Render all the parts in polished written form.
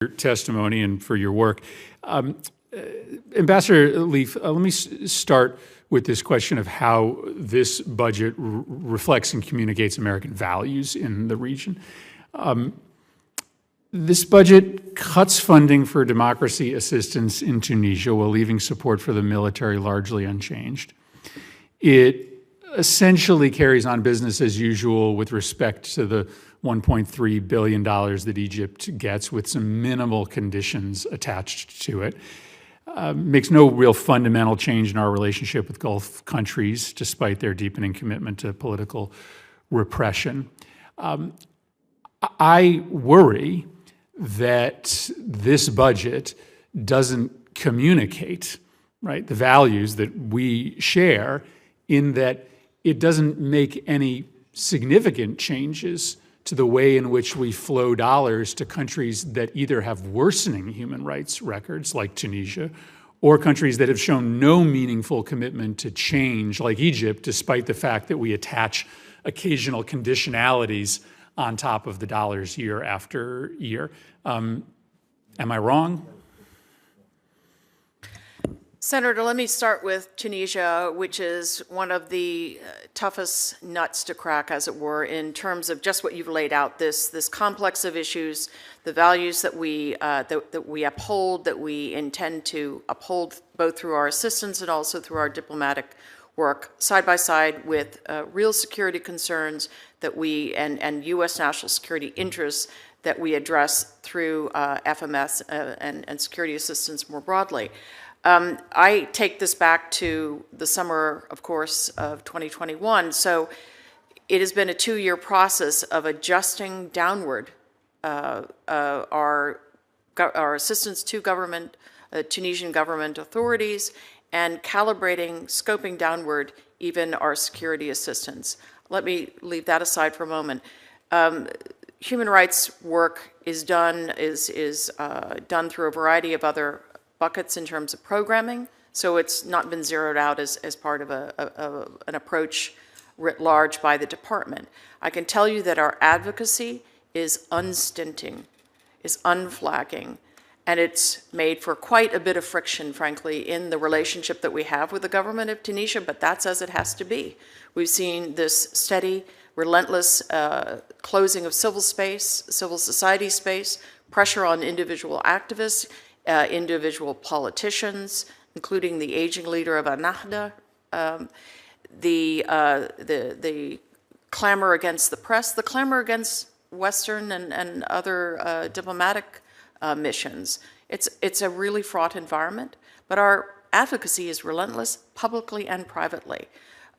your testimony and for your work. Ambassador Leaf, let me start with this question of how this budget reflects and communicates American values in the region. This budget cuts funding for democracy assistance in Tunisia while leaving support for the military largely unchanged. It essentially carries on business as usual with respect to the $1.3 billion that Egypt gets, with some minimal conditions attached to it. Makes no real fundamental change in our relationship with Gulf countries, despite their deepening commitment to political repression. I worry that this budget doesn't communicate, right, the values that we share, in that it doesn't make any significant changes to the way in which we flow dollars to countries that either have worsening human rights records, like Tunisia, or countries that have shown no meaningful commitment to change, like Egypt, despite the fact that we attach occasional conditionalities on top of the dollars year after year. Am I wrong? Senator, let me start with Tunisia, which is one of the toughest nuts to crack, as it were, in terms of just what you've laid out, this complex of issues, the values that we uphold, that we intend to uphold both through our assistance and also through our diplomatic work, side by side with real security concerns that we, and U.S. national security interests that we address through FMS and security assistance more broadly. I take this back to the summer, of course, of 2021. So it has been a 2-year process of adjusting downward our assistance to government, Tunisian government authorities, and calibrating, scoping downward even our security assistance. Let me leave that aside for a moment. Human rights work is done through a variety of other buckets in terms of programming, so it's not been zeroed out as part of an approach writ large by the department. I can tell you that our advocacy is unstinting, is unflagging, and it's made for quite a bit of friction, frankly, in the relationship that we have with the government of Tunisia, but that's as it has to be. We've seen this steady, relentless closing of civil space, civil society space, pressure on individual activists, individual politicians, including the aging leader of Ennahda, the clamor against the press, the clamor against Western and other diplomatic missions. It's a really fraught environment, but our advocacy is relentless, publicly and privately.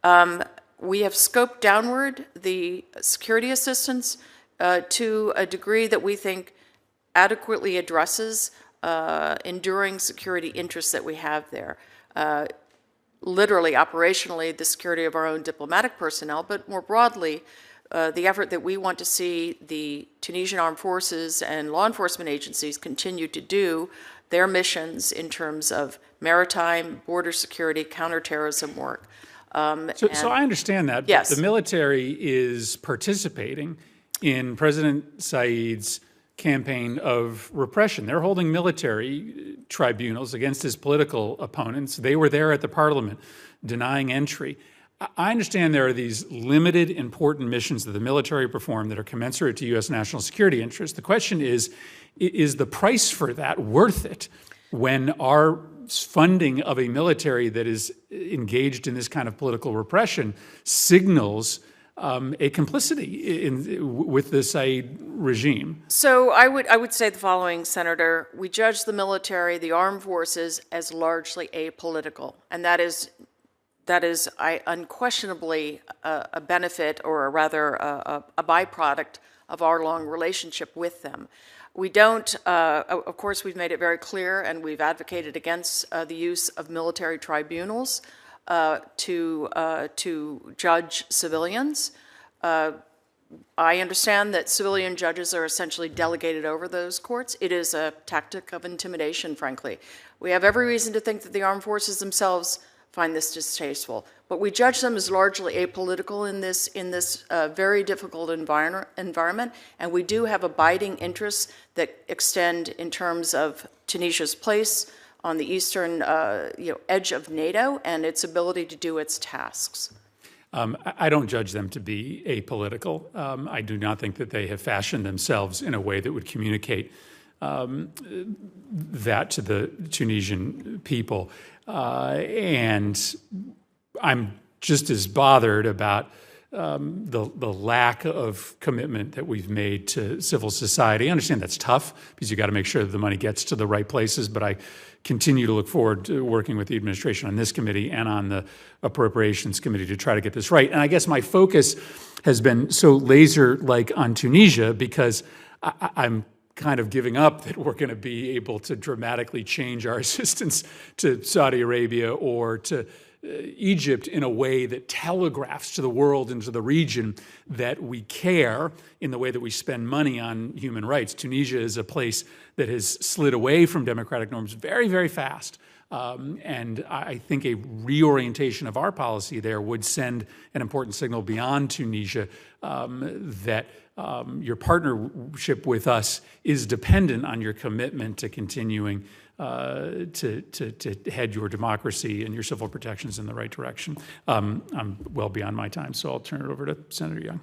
We have scoped downward the security assistance to a degree that we think adequately addresses enduring security interests that we have there. Literally, operationally, the security of our own diplomatic personnel, but more broadly, the effort that we want to see the Tunisian armed forces and law enforcement agencies continue to do their missions in terms of maritime, border security, counterterrorism work. So I understand that. Yes. But the military is participating in President Said's campaign of repression. They're holding military tribunals against his political opponents. They were there at the parliament denying entry. I understand there are these limited important missions that the military perform that are commensurate to U.S. national security interests. The question is the price for that worth it when our funding of a military that is engaged in this kind of political repression signals a complicity with the Said regime? So I would say the following, Senator. We judge the military, the armed forces, as largely apolitical, and that is unquestionably a benefit, or rather a byproduct of our long relationship with them. We don't, of course, we've made it very clear, and we've advocated against the use of military tribunals to judge civilians. I understand that civilian judges are essentially delegated over those courts. It is a tactic of intimidation, frankly. We have every reason to think that the armed forces themselves find this distasteful. But we judge them as largely apolitical in this very difficult environment, and we do have abiding interests that extend in terms of Tunisia's place on the eastern edge of NATO and its ability to do its tasks. I don't judge them to be apolitical. I do not think that they have fashioned themselves in a way that would communicate that to the Tunisian people. And I'm just as bothered about the lack of commitment that we've made to civil society. I understand that's tough because you got to make sure that the money gets to the right places, but I continue to look forward to working with the administration on this committee and on the Appropriations Committee to try to get this right. And I guess my focus has been so laser-like on Tunisia because I'm kind of giving up that we're going to be able to dramatically change our assistance to Saudi Arabia or to Egypt in a way that telegraphs to the world and to the region that we care in the way that we spend money on human rights. Tunisia is a place that has slid away from democratic norms very, very fast. And I think a reorientation of our policy there would send an important signal beyond Tunisia that your partnership with us is dependent on your commitment to continuing to head your democracy and your civil protections in the right direction. I'm well beyond my time, so I'll turn it over to Senator Young.